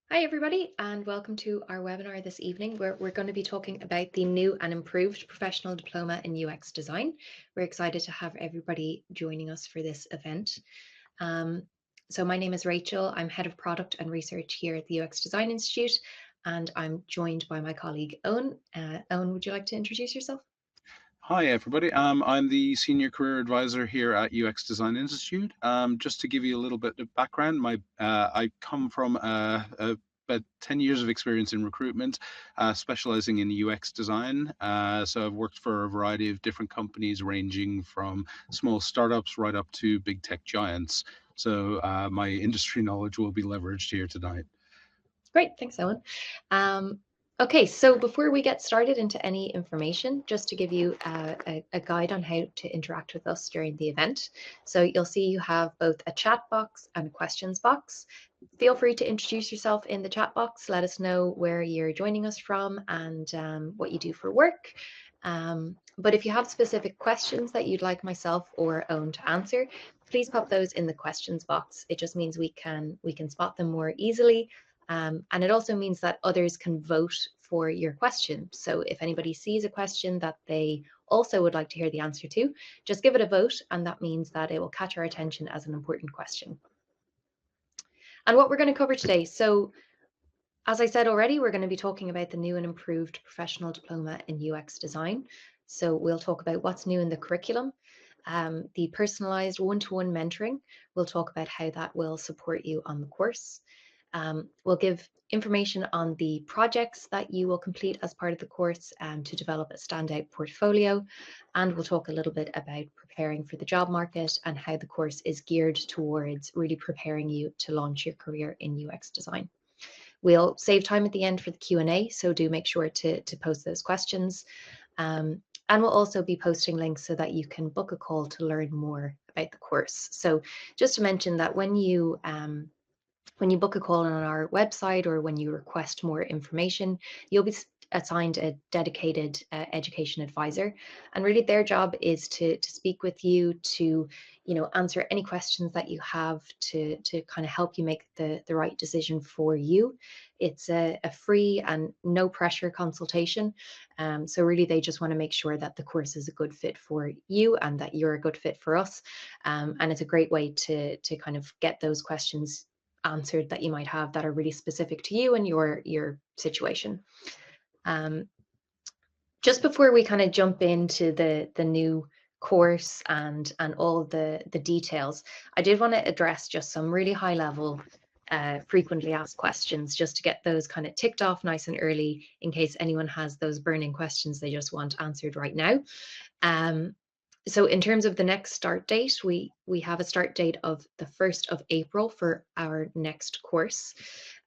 Hi, everybody, and welcome to our webinar this evening, where we're going to be talking about the new and improved Professional Diploma in UX Design. We're excited to have everybody joining us for this event. So my name is Rachel. I'm Head of Product and Research here at the UX Design Institute, and I'm joined by my colleague, Owen. Owen, would you like to introduce yourself? Hi, everybody. I'm the Senior Career Advisor here at UX Design Institute. Just to give you a little bit of background, I come from about 10 years of experience in recruitment, specializing in UX design. So I've worked for a variety of different companies, ranging from small startups right up to big tech giants. So my industry knowledge will be leveraged here tonight. Great, thanks, Owen. Okay, so before we get started into any information, just to give you a guide on how to interact with us during the event. So you'll see you have both a chat box and a questions box. Feel free to introduce yourself in the chat box. Let us know where you're joining us from and what you do for work. But if you have specific questions that you'd like myself or Owen to answer, please pop those in the questions box. It just means we can spot them more easily, and it also means that others can vote for your question. So if anybody sees a question that they also would like to hear the answer to, just give it a vote, and that means that it will catch our attention as an important question. And what we're going to cover today. So as I said already, we're going to be talking about the new and improved Professional Diploma in UX Design. So we'll talk about what's new in the curriculum, the personalised one-to-one mentoring. We'll talk about how that will support you on the course. We'll give information on the projects that you will complete as part of the course to develop a standout portfolio. And we'll talk a little bit about preparing for the job market and how the course is geared towards really preparing you to launch your career in UX design. We'll save time at the end for the Q&A, so do make sure to post those questions. And we'll also be posting links so that you can book a call to learn more about the course. So just to mention that when you book a call on our website or when you request more information, you'll be assigned a dedicated education advisor. And really their job is to speak with you, to answer any questions that you have, to kind of help you make the right decision for you. It's a free and no pressure consultation. So really they just want to make sure that the course is a good fit for you and that you're a good fit for us. And it's a great way to kind of get those questions answered that you might have that are really specific to you and your situation. Um, just before we kind of jump into the new course and all the details, I did want to address just some really high level frequently asked questions, just to get those kind of ticked off nice and early in case anyone has those burning questions they just want answered right now. So in terms of the next start date, we have a start date of the 1st of April for our next course.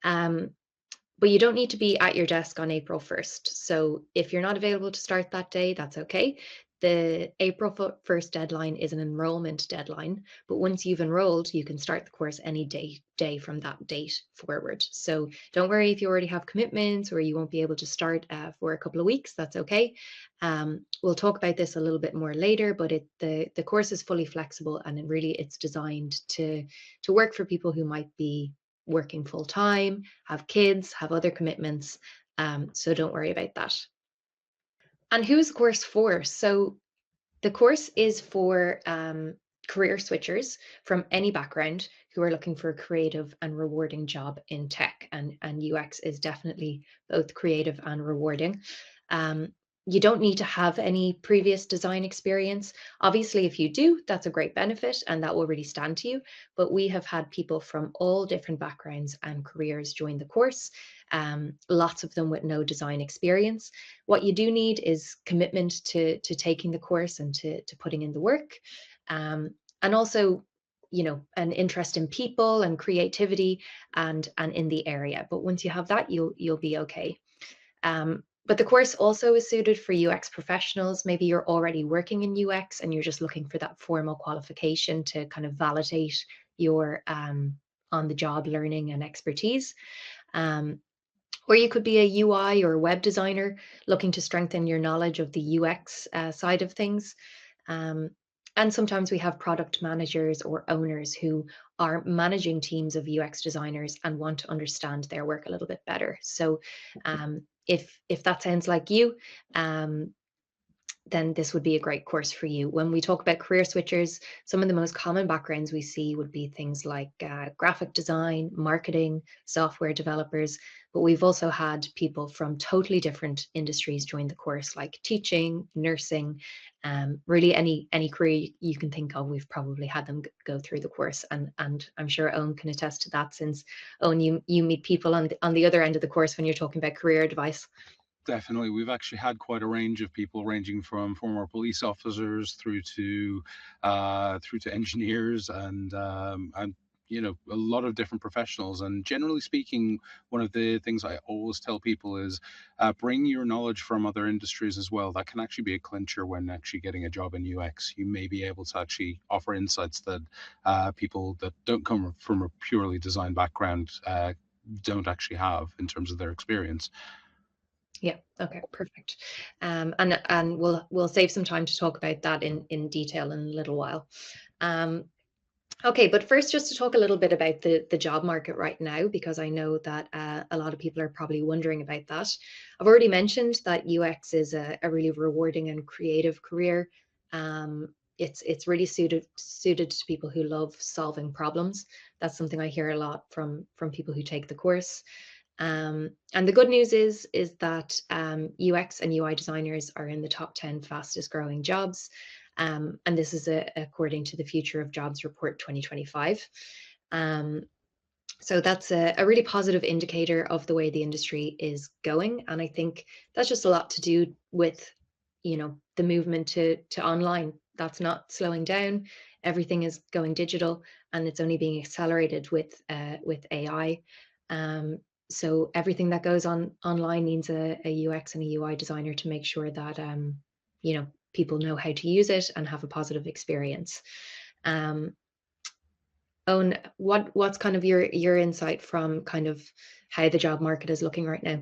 But you don't need to be at your desk on April 1st. So if you're not available to start that day, that's okay. The April 1st deadline is an enrollment deadline, but once you've enrolled, you can start the course any day from that date forward. So don't worry if you already have commitments or you won't be able to start for a couple of weeks, that's okay. We'll talk about this a little bit more later, but the course is fully flexible and it's designed to work for people who might be working full time, have kids, have other commitments. So don't worry about that. And who's the course for? So the course is for career switchers from any background who are looking for a creative and rewarding job in tech. And UX is definitely both creative and rewarding. You don't need to have any previous design experience. Obviously, if you do, that's a great benefit and that will really stand to you. But we have had people from all different backgrounds and careers join the course, lots of them with no design experience. What you do need is commitment to taking the course and to putting in the work. And also, an interest in people and creativity and in the area. But once you have that, you'll be okay. But the course also is suited for UX professionals. Maybe you're already working in UX and you're just looking for that formal qualification to kind of validate your on-the-job learning and expertise. Or you could be a UI or web designer looking to strengthen your knowledge of the UX side of things. And sometimes we have product managers or owners who are managing teams of UX designers and want to understand their work a little bit better. So if that sounds like you, then this would be a great course for you. When we talk about career switchers, some of the most common backgrounds we see would be things like graphic design, marketing, software developers. But we've also had people from totally different industries join the course, like teaching, nursing, really any career you can think of. We've probably had them go through the course, and I'm sure Owen can attest to that, since Owen, you meet people on the other end of the course when you're talking about career advice. Definitely. We've actually had quite a range of people, ranging from former police officers through to engineers and a lot of different professionals. And generally speaking, one of the things I always tell people is bring your knowledge from other industries as well. That can actually be a clincher when actually getting a job in UX. You may be able to actually offer insights that people that don't come from a purely design background don't actually have in terms of their experience. Yeah. Okay. Perfect. And we'll save some time to talk about that in detail in a little while. Um, okay, but first, just to talk a little bit about the job market right now, because I know that a lot of people are probably wondering about that. I've already mentioned that UX is a really rewarding and creative career. It's really suited to people who love solving problems. That's something I hear a lot from people who take the course. And the good news is that UX and UI designers are in the top 10 fastest growing jobs. And this is according to the Future of Jobs Report 2025. Um, so that's a really positive indicator of the way the industry is going. And I think that's just a lot to do with, the movement to online. That's not slowing down. Everything is going digital, and it's only being accelerated with AI. Um, so everything that goes on online needs a UX and a UI designer to make sure that people know how to use it and have a positive experience. Um, Owen, what's kind of your insight from kind of how the job market is looking right now?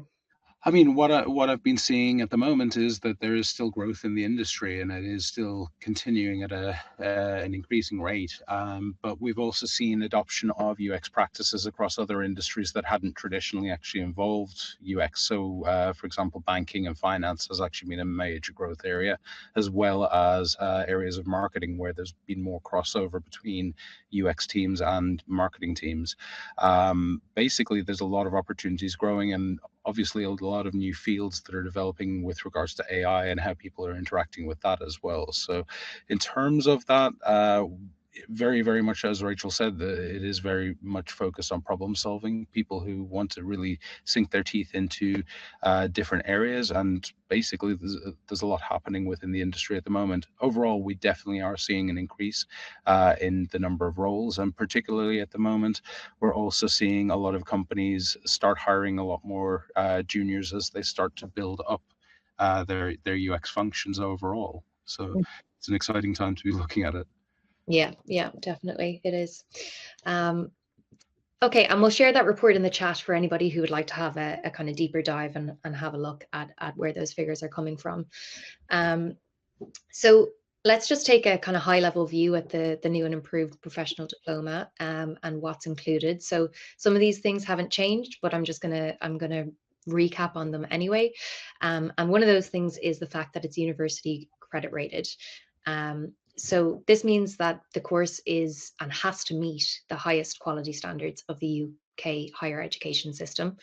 I mean, what I've been seeing at the moment is that there is still growth in the industry, and it is still continuing at an increasing rate. But we've also seen adoption of UX practices across other industries that hadn't traditionally actually involved UX. So, for example, banking and finance has actually been a major growth area, as well as areas of marketing where there's been more crossover between UX teams and marketing teams. Basically, there's a lot of opportunities growing, and obviously a lot of new fields that are developing with regards to AI and how people are interacting with that as well. So, in terms of that, very, very much as Rachel said, it is very much focused on problem solving. People who want to really sink their teeth into different areas, and basically, there's a lot happening within the industry at the moment. Overall, we definitely are seeing an increase in the number of roles, and particularly at the moment, we're also seeing a lot of companies start hiring a lot more juniors as they start to build up their UX functions overall. So it's an exciting time to be looking at it. Yeah, yeah, definitely it is. Um, okay, and we'll share that report in the chat for anybody who would like to have a kind of deeper dive and have a look at where those figures are coming from. So let's just take a kind of high level view at the new and improved professional diploma and what's included. So some of these things haven't changed, but I'm gonna recap on them anyway. And one of those things is the fact that it's university credit rated. So this means that the course is and has to meet the highest quality standards of the UK higher education system.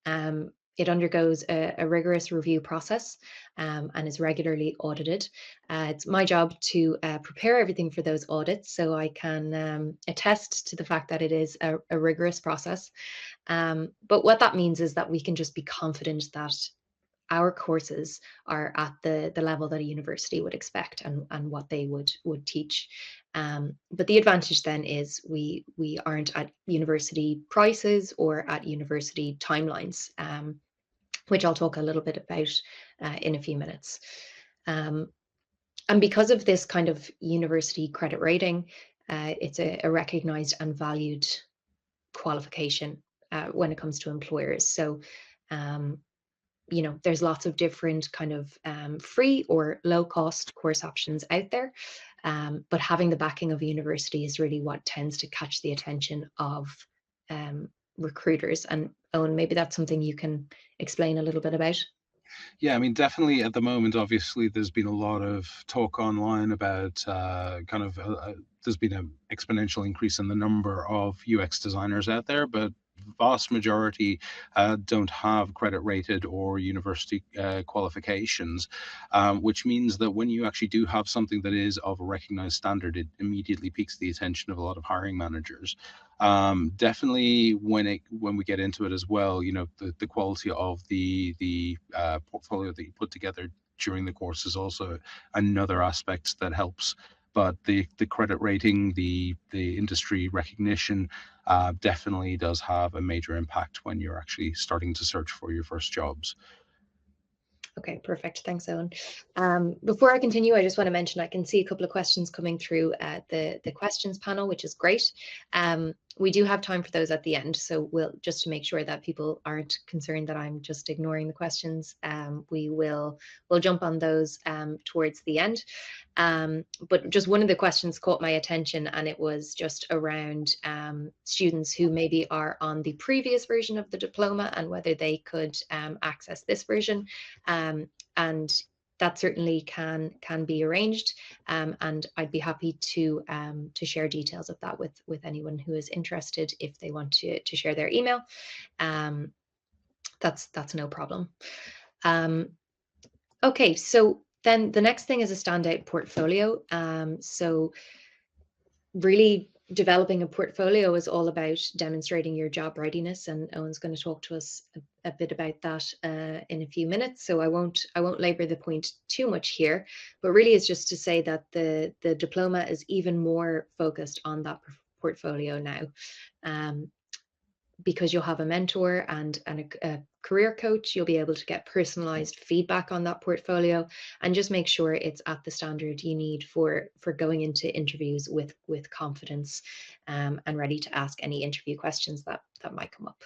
It undergoes a rigorous review process and is regularly audited. It's my job to prepare everything for those audits, so I can attest to the fact that it is a rigorous process. But what that means is that we can just be confident that our courses are at the level that a university would expect and what they would teach. But the advantage then is we aren't at university prices or at university timelines, which I'll talk a little bit about in a few minutes. Um, and because of this kind of university credit rating, it's a recognized and valued qualification when it comes to employers. So um, there's lots of different kind of free or low cost course options out there. But having the backing of a university is really what tends to catch the attention of recruiters. And Owen, maybe that's something you can explain a little bit about. Yeah, I mean, definitely at the moment, obviously, there's been a lot of talk online about there's been an exponential increase in the number of UX designers out there, but vast majority don't have credit rated or university qualifications, which means that when you actually do have something that is of a recognized standard, it immediately piques the attention of a lot of hiring managers. Definitely when we get into it as well, you know, the quality of the portfolio that you put together during the course is also another aspect that helps. But the credit rating, the industry recognition, definitely does have a major impact when you're actually starting to search for your first jobs. Okay, perfect. Thanks, Owen. Before I continue, I just want to mention I can see a couple of questions coming through the questions panel, which is great. We do have time for those at the end, so we'll just to make sure that people aren't concerned that I'm just ignoring the questions. We'll jump on those towards the end. But just one of the questions caught my attention, and it was just around students who maybe are on the previous version of the diploma and whether they could access this version. And that certainly can be arranged, and I'd be happy to share details of that with anyone who is interested if they want to share their email. That's no problem. Okay, so then the next thing is a standout portfolio. So really developing a portfolio is all about demonstrating your job readiness, and Owen's going to talk to us a bit about that in a few minutes. So I won't labor the point too much here, but really it's just to say that the diploma is even more focused on that portfolio now. Because you'll have a mentor and a career coach, you'll be able to get personalized feedback on that portfolio and just make sure it's at the standard you need for going into interviews with confidence, and ready to ask any interview questions that might come up.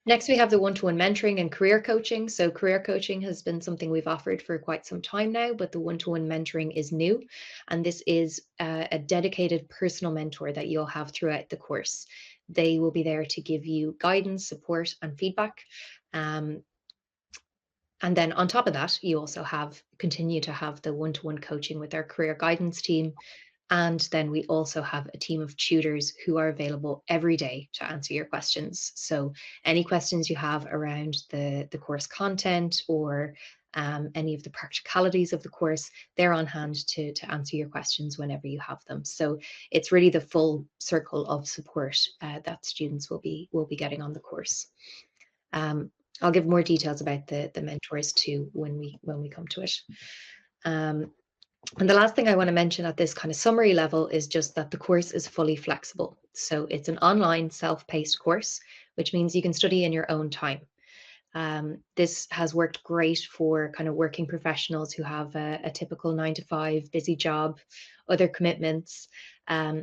Next, we have the one-to-one mentoring and career coaching. So career coaching has been something we've offered for quite some time now, but the one-to-one mentoring is new. And this is a dedicated personal mentor that you'll have throughout the course. They will be there to give you guidance, support, and feedback. And then on top of that, you also continue to have the one-to-one coaching with our career guidance team. And then we also have a team of tutors who are available every day to answer your questions. So any questions you have around the course content or any of the practicalities of the course, they're on hand to answer your questions whenever you have them. So it's really the full circle of support that students will be getting on the course. I'll give more details about the mentors too when we come to it. And the last thing I want to mention at this kind of summary level is just that the course is fully flexible. So it's an online self-paced course, which means you can study in your own time. This has worked great for kind of working professionals who have a typical 9-to-5 busy job, other commitments.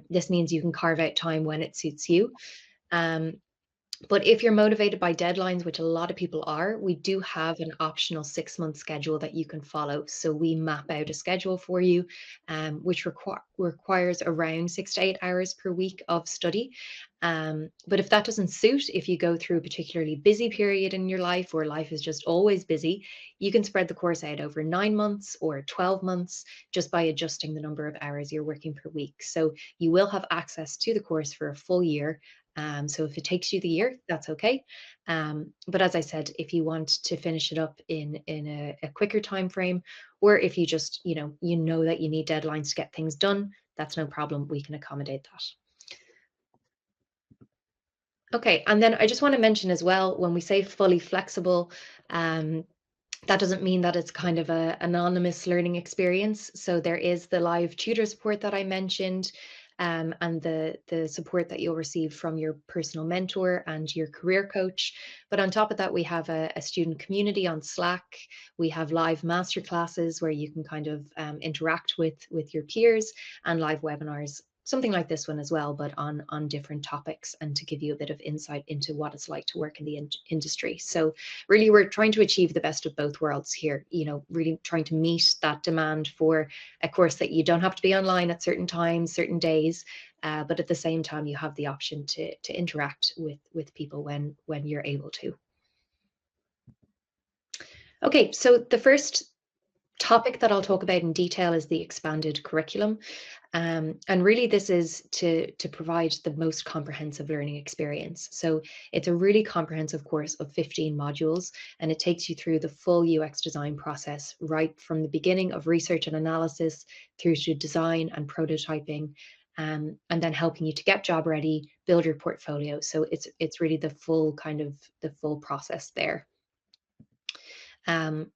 This means you can carve out time when it suits you. But if you're motivated by deadlines, which a lot of people are, we do have an optional 6-month schedule that you can follow. So we map out a schedule for you, which requires around 6 to 8 hours per week of study. But if that doesn't suit, if you go through a particularly busy period in your life or life is just always busy, you can spread the course out over 9 months or 12 months just by adjusting the number of hours you're working per week. So you will have access to the course for a full year. So if it takes you the year, that's okay. But as I said, if you want to finish it up in a quicker time frame, or if you just, you know that you need deadlines to get things done, that's no problem. We can accommodate that. Okay, and then I just want to mention as well, when we say fully flexible, that doesn't mean that it's kind of an anonymous learning experience. So there is the live tutor support that I mentioned, and the support that you'll receive from your personal mentor and your career coach. But on top of that, we have a student community on Slack. We have live masterclasses where you can kind of interact with your peers, and live webinars something like this one as well, but on different topics, and to give you a bit of insight into what it's like to work in the industry. So really, we're trying to achieve the best of both worlds here. Really trying to meet that demand for a course that you don't have to be online at certain times, certain days, but at the same time, you have the option to interact with people when you're able to. Okay, so the first topic that I'll talk about in detail is the expanded curriculum. And really, this is to provide the most comprehensive learning experience. So it's a really comprehensive course of 15 modules, and it takes you through the full UX design process, right from the beginning of research and analysis through to design and prototyping, and then helping you to get job ready, build your portfolio. So it's really the full process there. Um,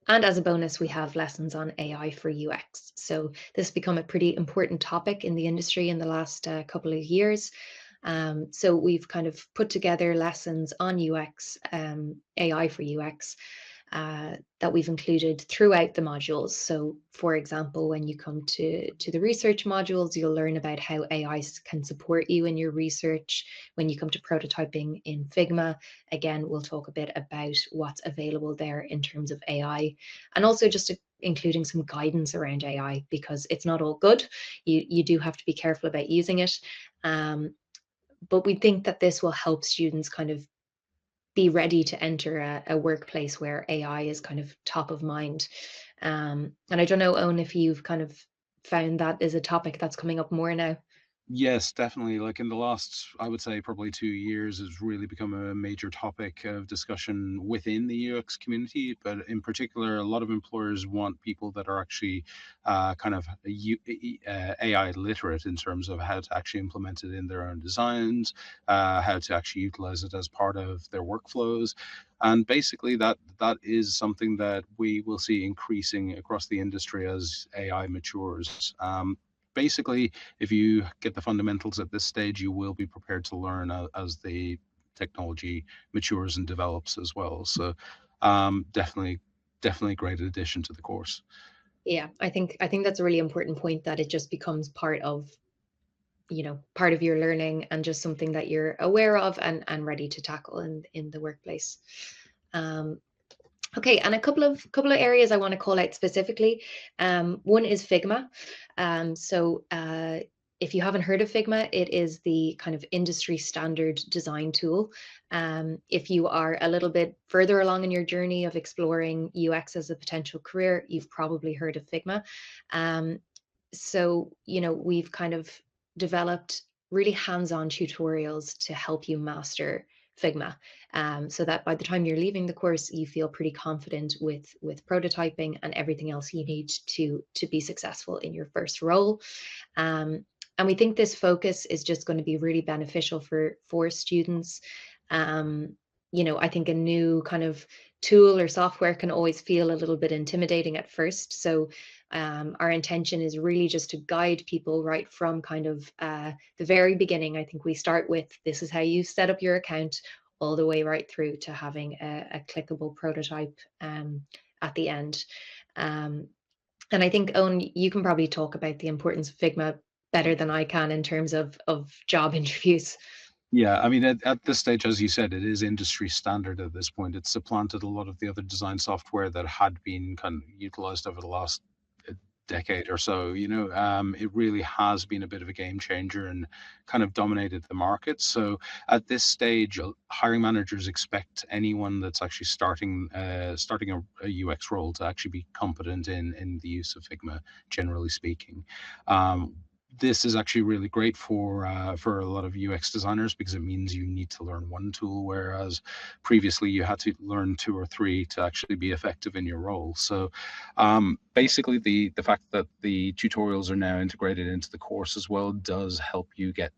and as a bonus, we have lessons on AI for UX. So this has become a pretty important topic in the industry in the last couple of years. So we've kind of put together lessons on UX, AI for UX, that we've included throughout the modules. So, for example, when you come to the research modules, you'll learn about how AI can support you in your research. When you come to prototyping in Figma, again, we'll talk a bit about what's available there in terms of AI, and also just including some guidance around AI, because it's not all good. You do have to be careful about using it. But we think that this will help students kind of be ready to enter a workplace where AI is kind of top of mind. And I don't know, Owen, if you've kind of found that is a topic that's coming up more now. Yes, definitely. Like in the last, I would say probably 2 years, it's really become a major topic of discussion within the UX community. But in particular, a lot of employers want people that are actually kind of AI literate in terms of how to actually implement it in their own designs, how to actually utilize it as part of their workflows. And basically, that is something that we will see increasing across the industry as AI matures. Basically, if you get the fundamentals at this stage, you will be prepared to learn as the technology matures and develops as well. So, definitely a great addition to the course. Yeah, I think that's a really important point, that it just becomes part of your learning, and just something that you're aware of and ready to tackle in the workplace. Um, Okay, and a couple of areas I want to call out specifically. One is Figma. So if you haven't heard of Figma, it is the kind of industry standard design tool. If you are a little bit further along in your journey of exploring UX as a potential career, you've probably heard of Figma. Um, so we've kind of developed really hands-on tutorials to help you master Figma, so that by the time you're leaving the course, you feel pretty confident with prototyping and everything else you need to be successful in your first role. And we think this focus is just going to be really beneficial for students. I think a new kind of tool or software can always feel a little bit intimidating at first. So our intention is really just to guide people right from kind of the very beginning. I think we start with, this is how you set up your account, all the way right through to having a clickable prototype at the end. Um, and I think, Owen, you can probably talk about the importance of Figma better than I can in terms of job interviews. Yeah, I mean, at this stage, as you said, it is industry standard at this point. It's supplanted a lot of the other design software that had been kind of utilized over the last decade or so. It really has been a bit of a game changer and kind of dominated the market. So at this stage, hiring managers expect anyone that's actually starting a UX role to actually be competent in the use of Figma, generally speaking. This is actually really great for a lot of UX designers, because it means you need to learn one tool, whereas previously you had to learn two or three to actually be effective in your role. So basically, the fact that the tutorials are now integrated into the course as well does help you get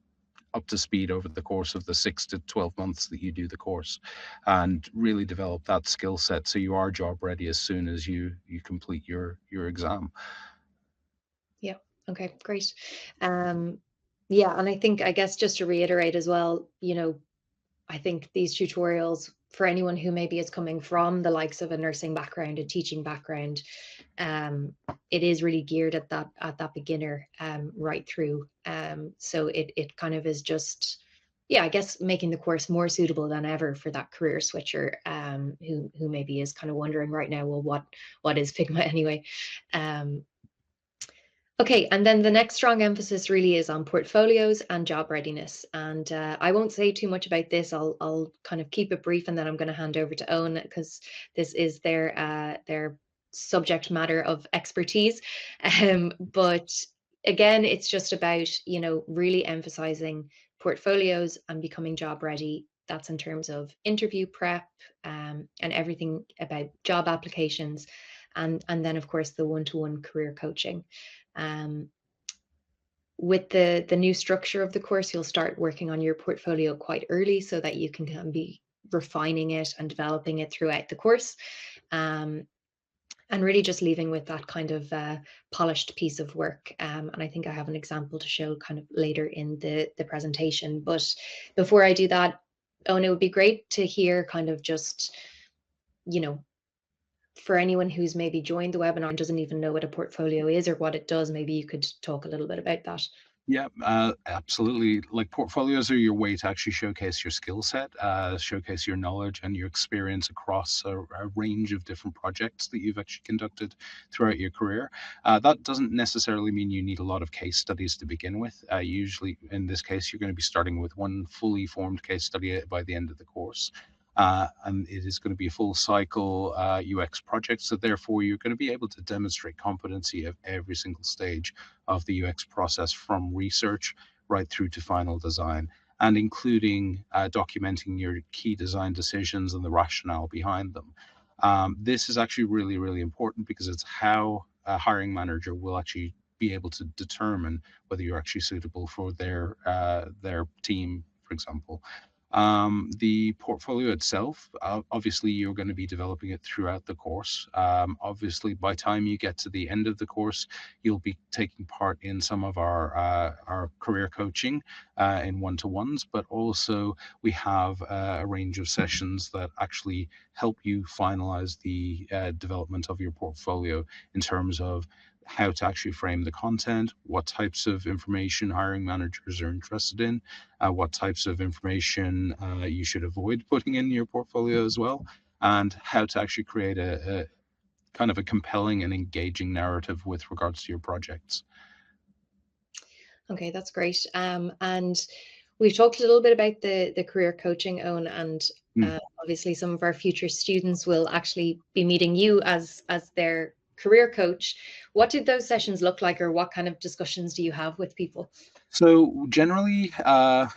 up to speed over the course of the 6 to 12 months that you do the course, and really develop that skill set so you are job ready as soon as you complete your exam. Yeah. Okay, great. Um, yeah, and I guess just to reiterate as well, I think these tutorials for anyone who maybe is coming from the likes of a nursing background, a teaching background, it is really geared at that beginner right through. So it kind of is just, yeah, I guess making the course more suitable than ever for that career switcher who maybe is kind of wondering right now, well, what is Figma anyway? Um, Okay, and then the next strong emphasis really is on portfolios and job readiness. And I won't say too much about this. I'll kind of keep it brief, and then I'm going to hand over to Owen because this is their subject matter of expertise. But again, it's just about, really emphasizing portfolios and becoming job ready. That's in terms of interview prep and everything about job applications, and then of course the one-to-one career coaching. Um, with the new structure of the course, you'll start working on your portfolio quite early so that you can be refining it and developing it throughout the course. Um, and really just leaving with that kind of polished piece of work. And I think I have an example to show kind of later in the presentation. But before I do that, Owen, it would be great to hear kind of just, you know, for anyone who's maybe joined the webinar and doesn't even know what a portfolio is or what it does, maybe you could talk a little bit about that. Yeah, absolutely. Like portfolios are your way to actually showcase your skill set, showcase your knowledge and your experience across a range of different projects that you've actually conducted throughout your career. That doesn't necessarily mean you need a lot of case studies to begin with. Usually, in this case, you're going to be starting with one fully formed case study by the end of the course. And it is going to be a full cycle UX project. So therefore, you're going to be able to demonstrate competency of every single stage of the UX process, from research right through to final design, and including documenting your key design decisions and the rationale behind them. This is actually really, really important because it's how a hiring manager will actually be able to determine whether you're actually suitable for their team, for example. The portfolio itself, obviously, you're going to be developing it throughout the course. Obviously, by time you get to the end of the course, you'll be taking part in some of our career coaching in one-to-ones, but also we have a range of sessions that actually help you finalize the development of your portfolio in terms of how to actually frame the content, what types of information hiring managers are interested in, what types of information you should avoid putting in your portfolio as well, and how to actually create a kind of a compelling and engaging narrative with regards to your projects. Okay, that's great. And we've talked a little bit about the career coaching, Owen, and Mm. obviously some of our future students will actually be meeting you as their career coach. What did those sessions look like, or what kind of discussions do you have with people? So generally,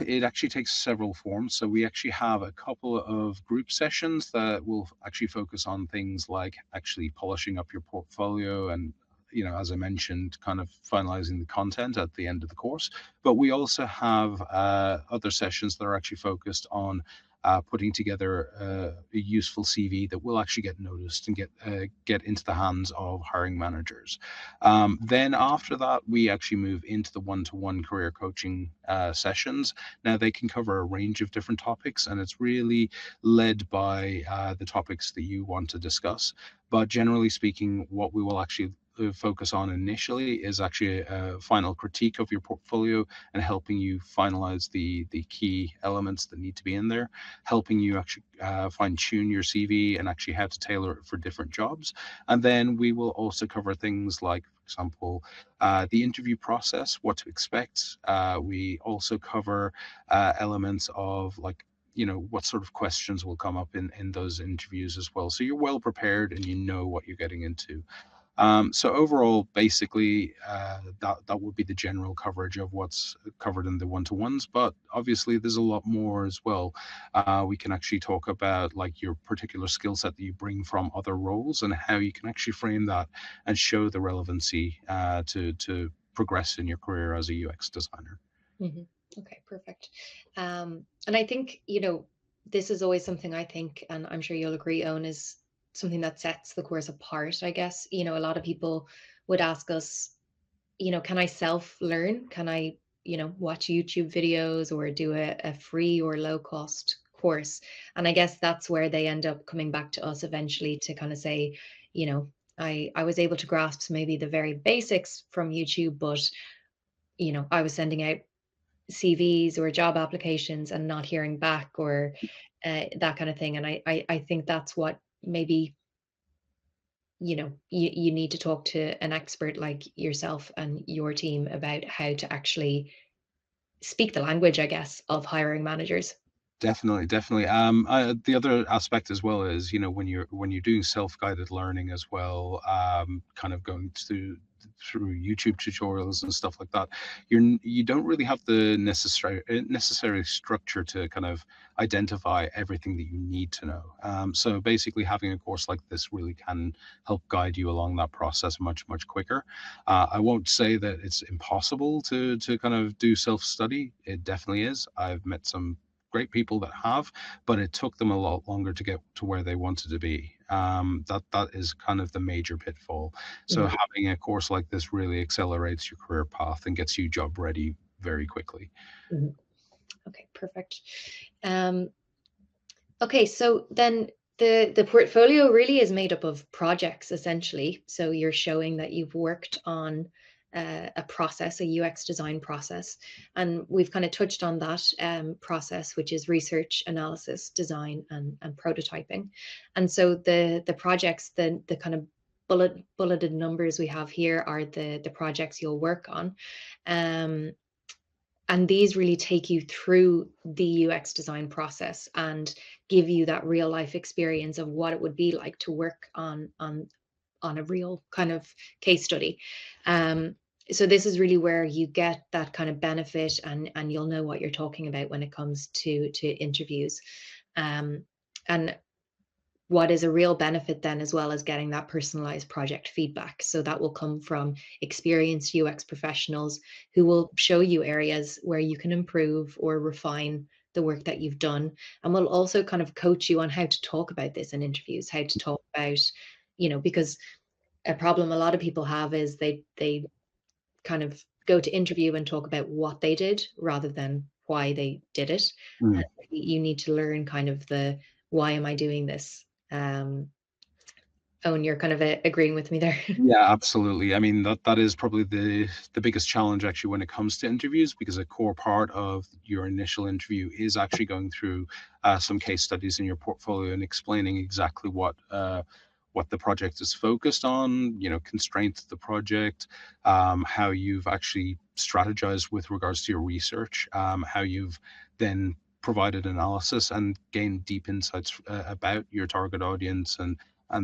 it actually takes several forms. So we actually have a couple of group sessions that will actually focus on things like actually polishing up your portfolio and, as I mentioned, kind of finalizing the content at the end of the course. But we also have other sessions that are actually focused on putting together a useful CV that will actually get noticed and get into the hands of hiring managers. Then after that, we actually move into the one-to-one career coaching sessions. Now they can cover a range of different topics, and it's really led by the topics that you want to discuss. But generally speaking, what we will actually focus on initially is actually a final critique of your portfolio and helping you finalize the key elements that need to be in there, helping you actually fine tune your CV and actually how to tailor it for different jobs. And then we will also cover things like, for example, the interview process, what to expect. We also cover elements of like, what sort of questions will come up in those interviews as well. So you're well prepared and you know what you're getting into. So overall, basically, that would be the general coverage of what's covered in the one-to-ones. But obviously, there's a lot more as well. We can actually talk about like your particular skill set that you bring from other roles and how you can actually frame that and show the relevancy to progress in your career as a UX designer. Mhm. Okay, perfect. And I think, this is always something I think, and I'm sure you'll agree, Owen, is something that sets the course apart, I guess. A lot of people would ask us, can I self-learn? Can I, watch YouTube videos or do a free or low cost course. And I guess that's where they end up coming back to us eventually to kind of say, you know, I was able to grasp maybe the very basics from YouTube, but I was sending out CVs or job applications and not hearing back, or that kind of thing. And I think that's what maybe you need to talk to an expert like yourself and your team about how to actually speak the language, I guess, of hiring managers. Definitely, definitely. The other aspect as well is, when you're doing self-guided learning as well, kind of going through YouTube tutorials and stuff like that, you don't really have the necessary structure to kind of identify everything that you need to know. So basically, having a course like this really can help guide you along that process much, much quicker. I won't say that it's impossible to kind of do self-study. It definitely is. I've met some great people that have, but it took them a lot longer to get to where they wanted to be. That is kind of the major pitfall. So Mhm, having a course like this really accelerates your career path and gets you job ready very quickly. mhm. Okay, perfect. Um, Okay, so then the portfolio really is made up of projects essentially. So you're showing that you've worked on a process, a UX design process, and we've kind of touched on that process, which is research, analysis, design, and prototyping. And so the projects, the kind of bulleted numbers we have here are the projects you'll work on. Um, and these really take you through the UX design process and give you that real life experience of what it would be like to work on a real kind of case study. Um, so this is really where you get that kind of benefit, and you'll know what you're talking about when it comes to interviews. Um, and what is a real benefit then, as well as getting that personalized project feedback. So that will come from experienced UX professionals who will show you areas where you can improve or refine the work that you've done, and will also kind of coach you on how to talk about this in interviews, how to talk about, because a problem a lot of people have is they kind of go to interview and talk about what they did rather than why they did it. And Mm. you need to learn kind of the why am I doing this? Oh, and you're kind of agreeing with me there. Yeah, absolutely. I mean, that is probably the biggest challenge actually when it comes to interviews, because a core part of your initial interview is actually going through some case studies in your portfolio and explaining exactly what the project is focused on, constraints of the project, how you've actually strategized with regards to your research, how you've then provided analysis and gained deep insights about your target audience and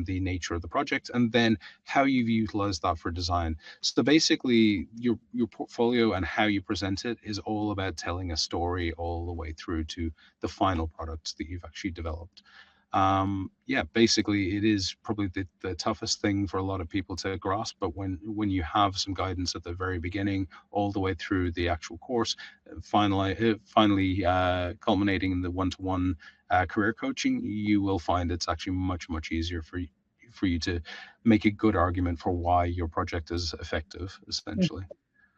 the nature of the project, and then how you've utilized that for design. So basically, your portfolio and how you present it is all about telling a story all the way through to the final product that you've actually developed. Yeah, basically, it is probably the toughest thing for a lot of people to grasp. But when you have some guidance at the very beginning, all the way through the actual course, finally culminating in the one-to-one career coaching, you will find it's actually much, much easier for you to make a good argument for why your project is effective, essentially.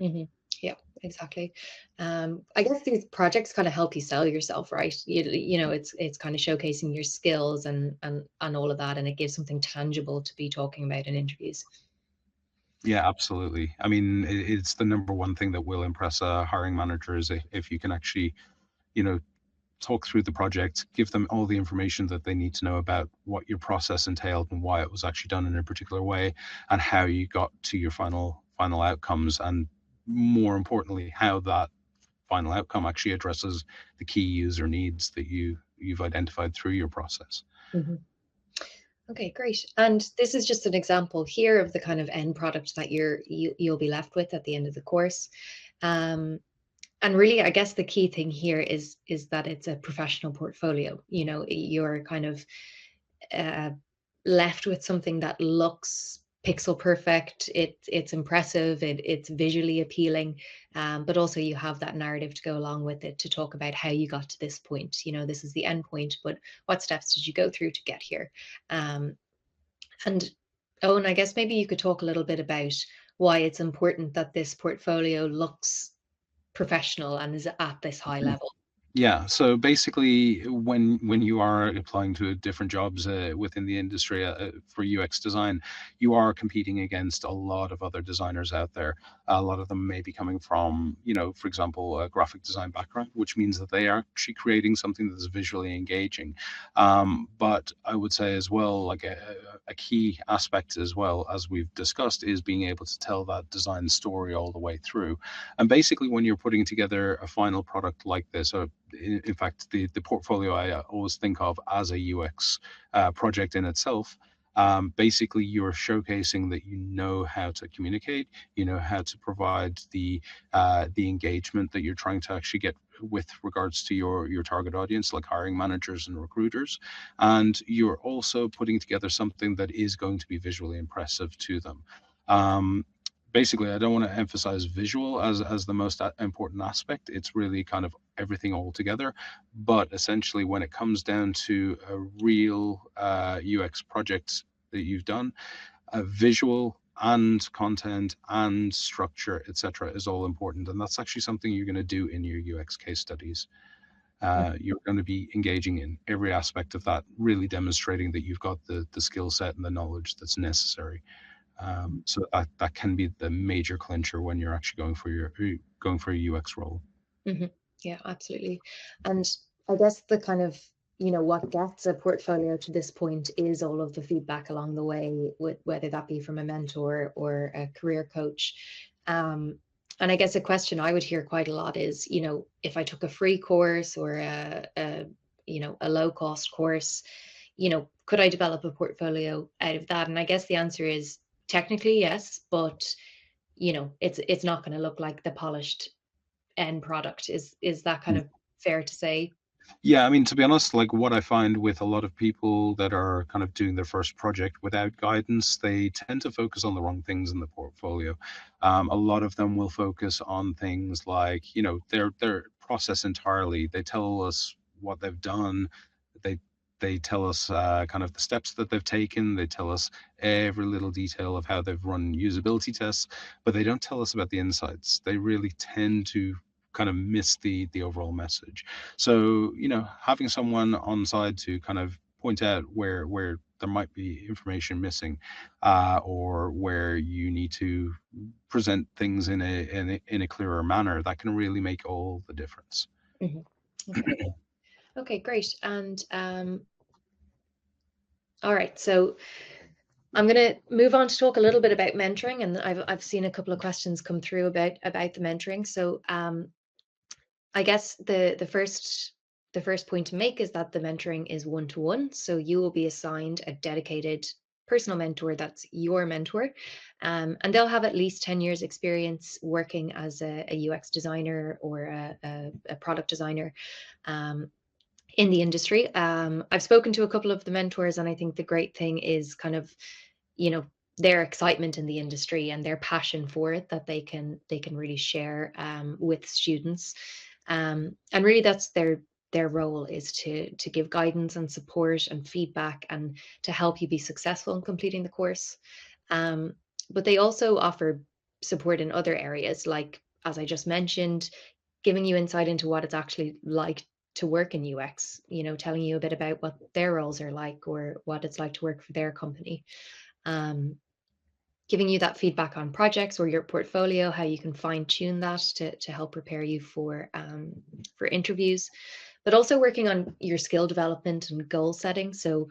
Mhm. Yeah, exactly. I guess these projects kind of help you sell yourself, right? It's kind of showcasing your skills and all of that, and it gives something tangible to be talking about in interviews. Yeah, absolutely. I mean, it's the number one thing that will impress a hiring manager is if you can actually, you know, talk through the project, give them all the information that they need to know about what your process entailed and why it was actually done in a particular way, and how you got to your final outcomes, and more importantly, how that final outcome actually addresses the key user needs that you've identified through your process. Mhm. Okay, great. And this is just an example here of the kind of end product that you'll be left with at the end of the course. Um, and really, I guess the key thing here is that it's a professional portfolio. You're kind of uh, left with something that looks pixel perfect. It's impressive. It's visually appealing, but also you have that narrative to go along with it to talk about how you got to this point. This is the end point, but what steps did you go through to get here? And Owen, I guess maybe you could talk a little bit about why it's important that this portfolio looks professional and is at this high level. Yeah, so basically, when you are applying to different jobs within the industry for UX design, you are competing against a lot of other designers out there. A lot of them may be coming from, for example, a graphic design background, which means that they are actually creating something that is visually engaging. But I would say as well, like a key aspect as well, as we've discussed, is being able to tell that design story all the way through. And basically, when you're putting together a final product like this, or in fact, the portfolio I always think of as a UX project in itself. Basically, you're showcasing that you know how to communicate, you know how to provide the engagement that you're trying to actually get with regards to your target audience, like hiring managers and recruiters, and you're also putting together something that is going to be visually impressive to them. Um, Basically, I don't want to emphasize visual as the most important aspect. It's really kind of everything all together. But essentially, when it comes down to a real UX project that you've done, a visual and content and structure, etc., is all important, and that's actually something you're going to do in your UX case studies. You're going to be engaging in every aspect of that, really demonstrating that you've got the skill set and the knowledge that's necessary. So that can be the major clincher when you're actually going for a UX role. Hmm. Yeah, absolutely. And I guess the kind of, what gets a portfolio to this point is all of the feedback along the way, with whether that be from a mentor or a career coach. And I guess a question I would hear quite a lot is, if I took a free course or a low cost course, could I develop a portfolio out of that? And I guess the answer is technically yes, but it's not going to look like the polished end product. Is that kind of fair to say? Yeah, I mean, to be honest, like what I find with a lot of people that are kind of doing their first project without guidance, they tend to focus on the wrong things in the portfolio. A lot of them will focus on things like, their process entirely. They tell us what they've done. They they tell us kind of the steps that they've taken. They tell us every little detail of how they've run usability tests, but they don't tell us about the insights. They really tend to kind of miss the overall message. So, having someone on side to kind of point out where there might be information missing, or where you need to present things in a clearer manner, that can really make all the difference. Mhm. Okay. Okay, great. And all right, so I'm going to move on to talk a little bit about mentoring, and I've seen a couple of questions come through about the mentoring. So I guess the first point to make is that the mentoring is one-to-one. So you will be assigned a dedicated personal mentor that's your mentor. And they'll have at least 10 years experience working as a UX designer or a product designer um, in the industry. I've spoken to a couple of the mentors, and I think the great thing is kind of, you know, their excitement in the industry and their passion for it that they can really share with students. And really that's their role is to give guidance and support and feedback and to help you be successful in completing the course. Um, but they also offer support in other areas, like as I just mentioned, giving you insight into what it's actually like to work in UX, telling you a bit about what their roles are like or what it's like to work for their company. Um, Giving you that feedback on projects or your portfolio, how you can fine tune that to help prepare you for interviews, but also working on your skill development and goal setting. So,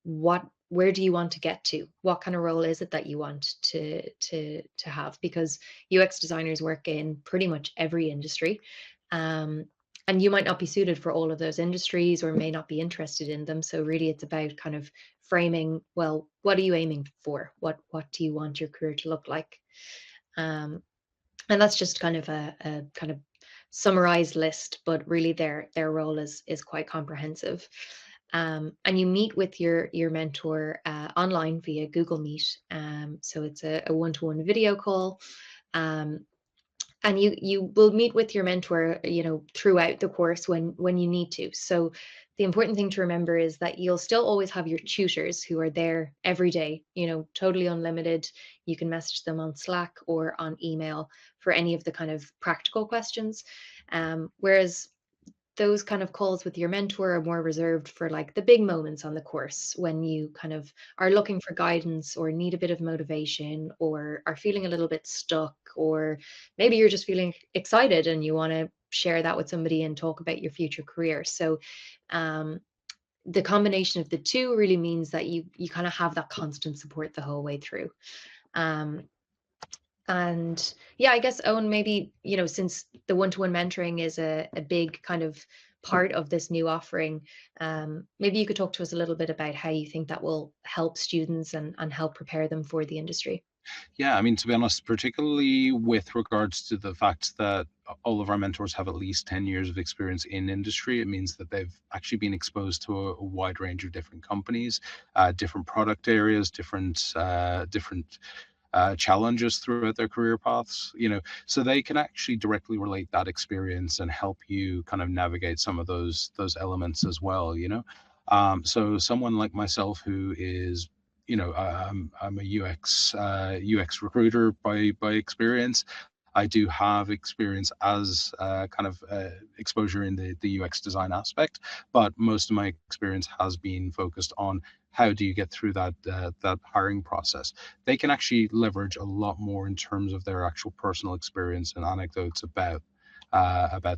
where do you want to get to? What kind of role is it that you want to have? Because UX designers work in pretty much every industry. Um, and you might not be suited for all of those industries or may not be interested in them. So really it's about kind of framing, well, what are you aiming for? What do you want your career to look like? Um, and that's just kind of a kind of summarized list, but really their role is quite comprehensive. And you meet with your mentor online via Google Meet. So it's a one-to-one video call. Um, and you will meet with your mentor, throughout the course when you need to. So the important thing to remember is that you'll still always have your tutors who are there every day, totally unlimited. You can message them on Slack or on email for any of the kind of practical questions. Whereas those kind of calls with your mentor are more reserved for like the big moments on the course when you kind of are looking for guidance or need a bit of motivation or are feeling a little bit stuck, or maybe you're just feeling excited and you want to share that with somebody and talk about your future career. So um, the combination of the two really means that you kind of have that constant support the whole way through. Um, and yeah, I guess Owen, maybe, since the one-to-one mentoring is a big kind of part of this new offering, maybe you could talk to us a little bit about how you think that will help students and help prepare them for the industry. Yeah, I mean, to be honest, particularly with regards to the fact that all of our mentors have at least 10 years of experience in industry, it means that they've actually been exposed to a wide range of different companies, different product areas, different challenges throughout their career paths, so they can actually directly relate that experience and help you kind of navigate some of those elements as well. So someone like myself who is, I'm a UX recruiter by experience. I do have experience as kind of exposure in the UX design aspect, but most of my experience has been focused on how do you get through that hiring process. They can actually leverage a lot more in terms of their actual personal experience and anecdotes about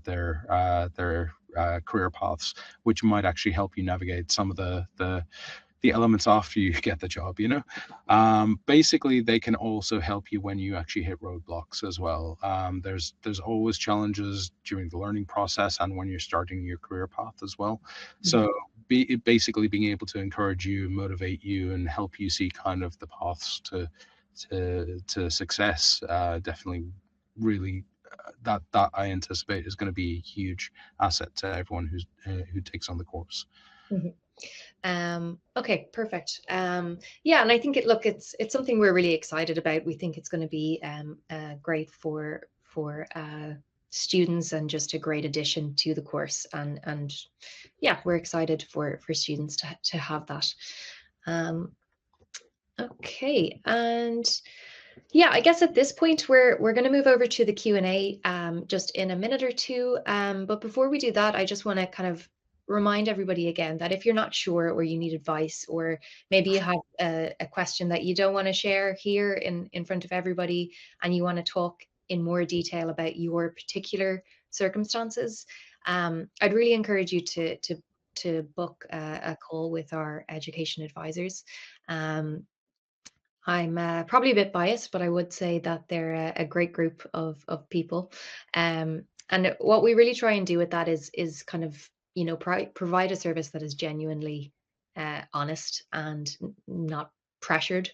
their career paths, which might actually help you navigate some of the elements after you get the job. Basically, they can also help you when you actually hit roadblocks as well. There's always challenges during the learning process and when you're starting your career path as well. Mhm. So basically being able to encourage you, motivate you, and help you see kind of the paths to success, definitely really, that I anticipate is going to be a huge asset to everyone who takes on the course. Mhm. Okay, perfect. Yeah, and I think it's something we're really excited about. We think it's going to be great for students and just a great addition to the course. And yeah, we're excited for students to have that. Um, okay, and yeah, I guess at this point we're going to move over to the Q&A just in a minute or two. But before we do that, I just want to kind of remind everybody again that if you're not sure or you need advice, or maybe you have a question that you don't want to share here in front of everybody and you want to talk in more detail about your particular circumstances, I'd really encourage you to book a call with our education advisors. Um, I'm probably a bit biased, but I would say that they're a great group of people. And what we really try and do with that is kind of, provide a service that is genuinely honest and not pressured.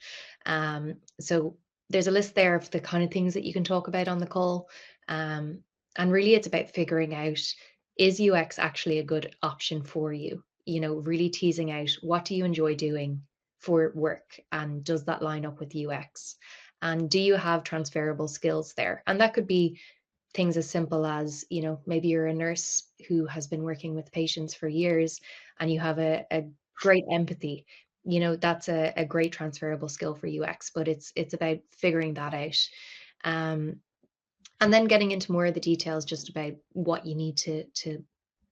So there's a list there of the kind of things that you can talk about on the call. And really it's about figuring out, is UX actually a good option for you? Really teasing out, what do you enjoy doing for work, and does that line up with UX, and do you have transferable skills there? And that could be things as simple as, maybe you're a nurse who has been working with patients for years and you have a great empathy. That's a great transferable skill for UX, but it's about figuring that out. um, and then getting into more of the details just about what you need to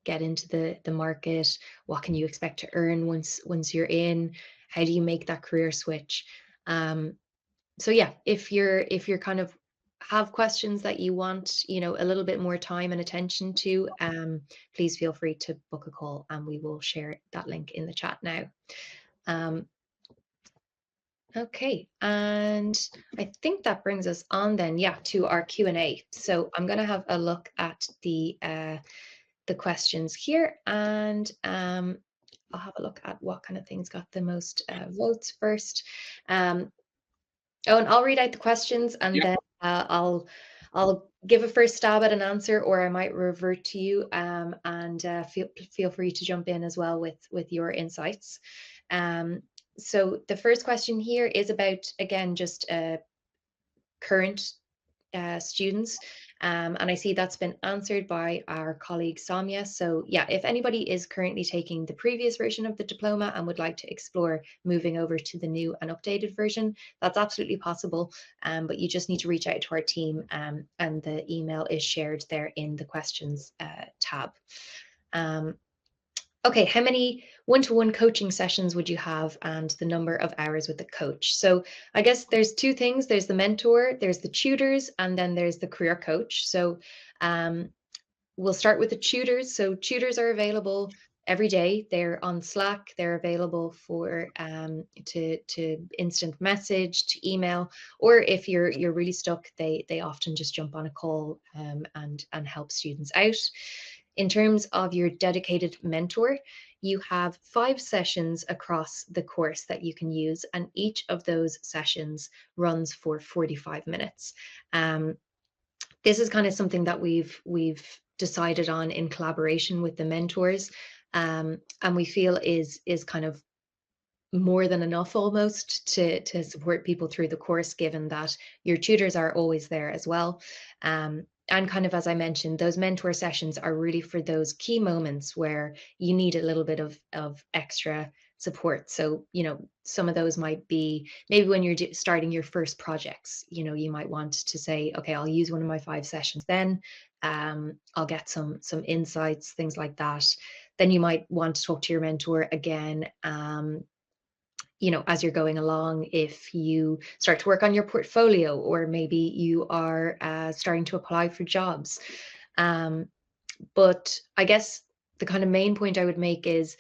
get into the market. What can you expect to earn once you're in? How do you make that career switch? So yeah, if you're kind of have questions that you want, a little bit more time and attention to, please feel free to book a call and we will share that link in the chat now. um, okay, and I think that brings us on then, yeah, to our Q&A. So I'm going to have a look at the questions here, and I'll have a look at what kind of things got the most votes first. Oh, and I'll read out the questions, and Yeah. then I'll give a first stab at an answer, or I might revert to you, and feel free to jump in as well with your insights. Um, so the first question here is about, again, just current students. And I see that's been answered by our colleague Samya. So yeah, if anybody is currently taking the previous version of the diploma and would like to explore moving over to the new and updated version, that's absolutely possible. But you just need to reach out to our team, and the email is shared there in the questions tab. Okay, how many one-to-one coaching sessions would you have and the number of hours with the coach? So I guess there's two things. There's the mentor, there's the tutors, and then there's the career coach. So um, we'll start with the tutors. So tutors are available every day. They're on Slack. They're available for to instant message, to email, or if you're really stuck, they often just jump on a call and help students out. In terms of your dedicated mentor, you have 5 sessions across the course that you can use, and each of those sessions runs for 45 minutes. This is kind of something that we've decided on in collaboration with the mentors, and we feel is kind of more than enough almost to support people through the course, given that your tutors are always there as well. And kind of as I mentioned, those mentor sessions are really for those key moments where you need a little bit of extra support. So, some of those might be maybe when you're starting your first projects, you might want to say, okay, I'll use one of my 5 sessions then. I'll get some insights, things like that. Then you might want to talk to your mentor again, as you're going along, if you start to work on your portfolio, or maybe you are starting to apply for jobs. Um, but I guess the kind of main point I would make is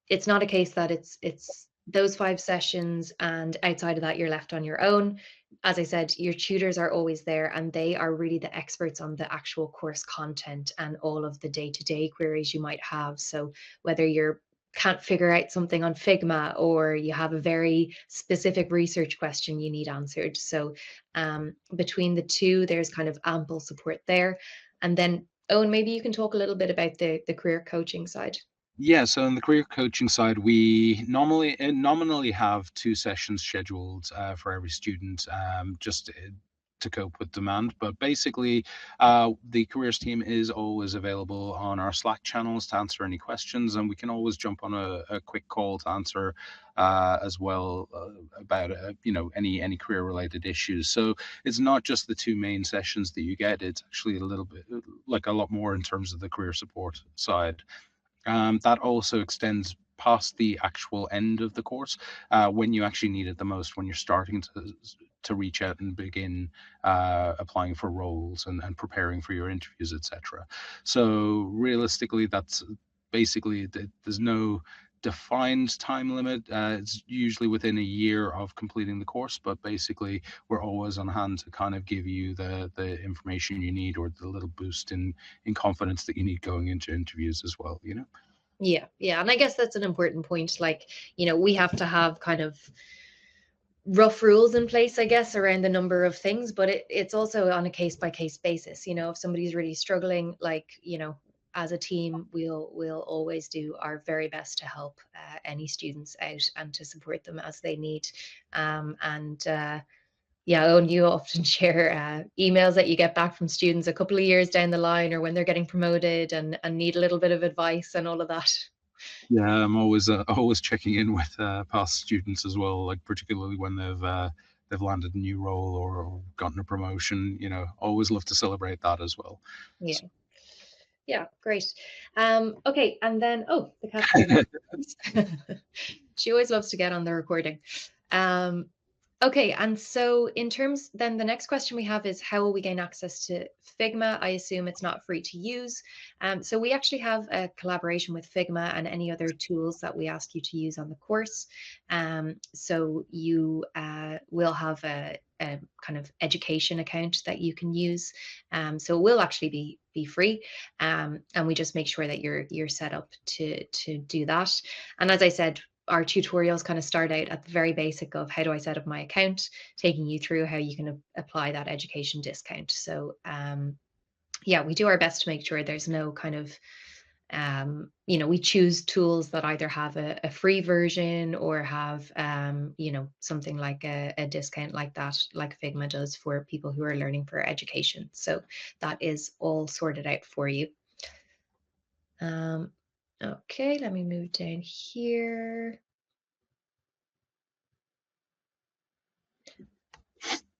it's not a case that it's those 5 sessions and outside of that you're left on your own. As I said, your tutors are always there and they are really the experts on the actual course content and all of the day-to-day queries you might have. So whether you're can't figure out something on Figma, or you have a very specific research question you need answered. So between the two, there's kind of ample support there. And then, Owen, maybe you can talk a little bit about the career coaching side. Yeah, so on the career coaching side, we nominally have 2 sessions scheduled for every student, just to cope with demand. But basically, the careers team is always available on our Slack channels to answer any questions, and we can always jump on a quick call to answer as well about any career related issues. So it's not just the 2 main sessions that you get; it's actually a little bit like a lot more in terms of the career support side. That also extends past the actual end of the course, when you actually need it the most, when you're starting to reach out and begin applying for roles and preparing for your interviews, etc. So realistically, that's basically there's no defined time limit. It's usually within a year of completing the course, but basically we're always on hand to kind of give you the information you need, or the little boost in confidence that you need going into interviews as well, you know. Yeah, yeah. And I guess that's an important point. Like, we have to have kind of rough rules in place, I guess, around the number of things, but it's also on a case by case basis. If somebody's really struggling, like, as a team, we'll always do our very best to help any students out and to support them as they need. And yeah, and you often share emails that you get back from students a couple of years down the line, or when they're getting promoted and need a little bit of advice and all of that. Yeah, I'm always checking in with past students as well, like particularly when they've landed a new role, or gotten a promotion. Always love to celebrate that as well. Yeah. Yeah, great. Okay, and then the cat's moving. She always loves to get on the recording. Um, okay, and so in terms, then the next question we have is how will we gain access to Figma? I assume it's not free to use. So we actually have a collaboration with Figma and any other tools that we ask you to use on the course. So you will have a kind of education account that you can use. So it will actually be free, and we just make sure that you're set up to do that. And as I said, our tutorials kind of start out at the very basic of how do I set up my account, taking you through how you can apply that education discount. So yeah, we do our best to make sure there's no kind of we choose tools that either have a free version or have something like a discount like that, like Figma does for people who are learning for education. So that is all sorted out for you. Okay, let me move down here.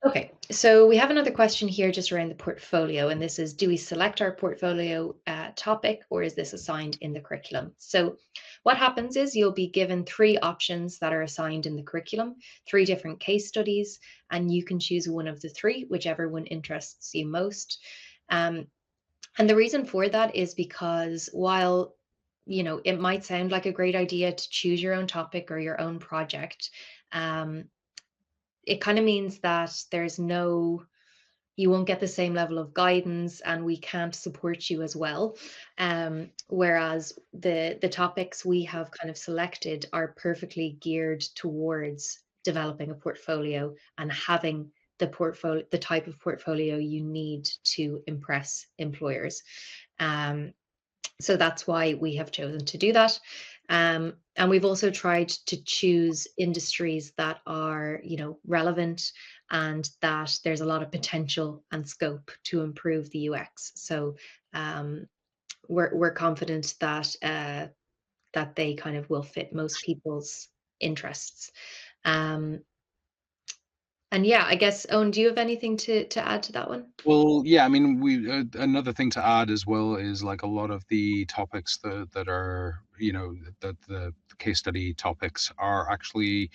Okay, so we have another question here just around the portfolio, and this is, do we select our portfolio topic, or is this assigned in the curriculum? So what happens is you'll be given three options that are assigned in the curriculum, three different case studies, and you can choose one of the three, whichever one interests you most. Um, and the reason for that is because while it might sound like a great idea to choose your own topic or your own project, um, it kind of means that you won't get the same level of guidance and we can't support you as well. Whereas the topics we have kind of selected are perfectly geared towards developing a portfolio and having the type of portfolio you need to impress employers. Um, so that's why we have chosen to do that. And we've also tried to choose industries that are, relevant and that there's a lot of potential and scope to improve the UX. So um, we're confident that they kind of will fit most people's interests. Um, and yeah, I guess, Owen, do you have anything to add to that one? Well, yeah, I mean, we another thing to add as well is like a lot of the topics that are, that the case study topics are actually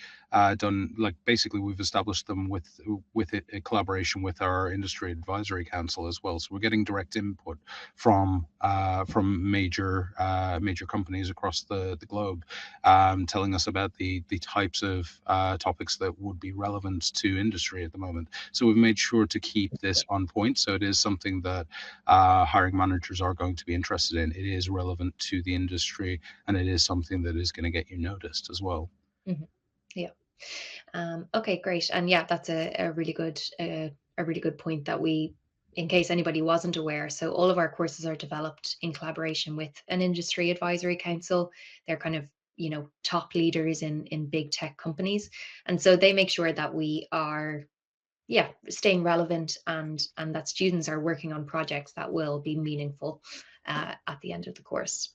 done, like basically we've established them with it, a collaboration with our industry advisory council as well. So we're getting direct input from major companies across the globe, telling us about the types of topics that would be relevant to industry at the moment. So we've made sure to keep this on point. So it is something that hiring managers are going to be interested in. It is relevant to the industry, and it is something that is going to get you noticed as well. Mhm. Yeah. Okay, great. And yeah, that's a really good point that in case anybody wasn't aware, so all of our courses are developed in collaboration with an industry advisory council. They're kind of, top leaders in big tech companies. And so they make sure that we are, yeah, staying relevant and that students are working on projects that will be meaningful at the end of the course.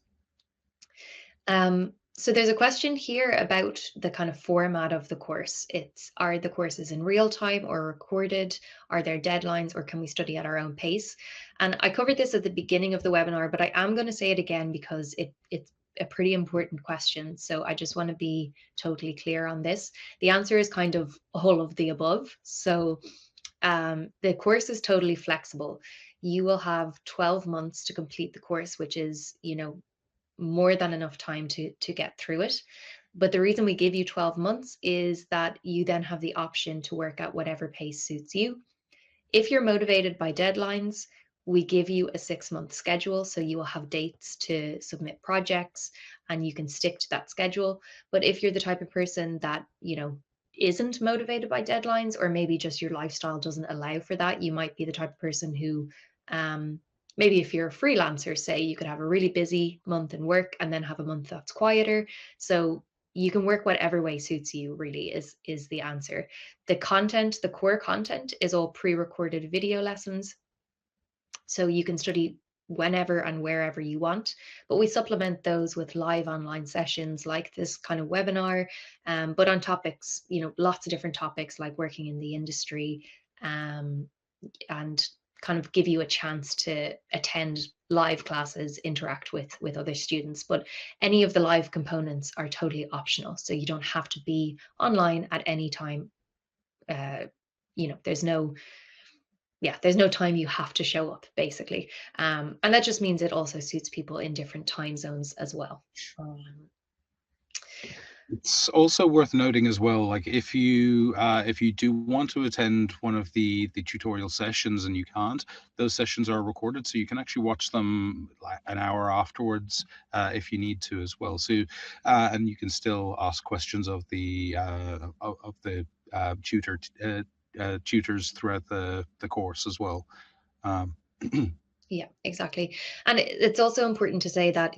So there's a question here about the kind of format of the course. Are the courses in real time or recorded? Are there deadlines or can we study at our own pace? And I covered this at the beginning of the webinar, but I am going to say it again because it's a pretty important question. So I just want to be totally clear on this. The answer is kind of all of the above. So the course is totally flexible. You will have 12 months to complete the course, which is, more than enough time to get through it. But the reason we give you 12 months is that you then have the option to work at whatever pace suits you. If you're motivated by deadlines, we give you a 6-month schedule. So you will have dates to submit projects and you can stick to that schedule. But if you're the type of person that, isn't motivated by deadlines, or maybe just your lifestyle doesn't allow for that, you might be the type of person who, maybe if you're a freelancer, say you could have a really busy month in work and then have a month that's quieter. So you can work whatever way suits you, really, is the answer. The core content is all pre-recorded video lessons. So you can study whenever and wherever you want, but we supplement those with live online sessions like this kind of webinar, but on topics, lots of different topics like working in the industry, um, and kind of give you a chance to attend live classes, interact with other students. But any of the live components are totally optional, so you don't have to be online at any time. uh, there's no, yeah, there's no time you have to show up, basically. And that just means it also suits people in different time zones as well. um, It's also worth noting as well, like if you do want to attend one of the tutorial sessions and you can't, those sessions are recorded, so you can actually watch them like an hour afterwards if you need to as well. So and you can still ask questions of the tutors throughout the course as well. Um, Yeah, exactly. And it's also important to say that,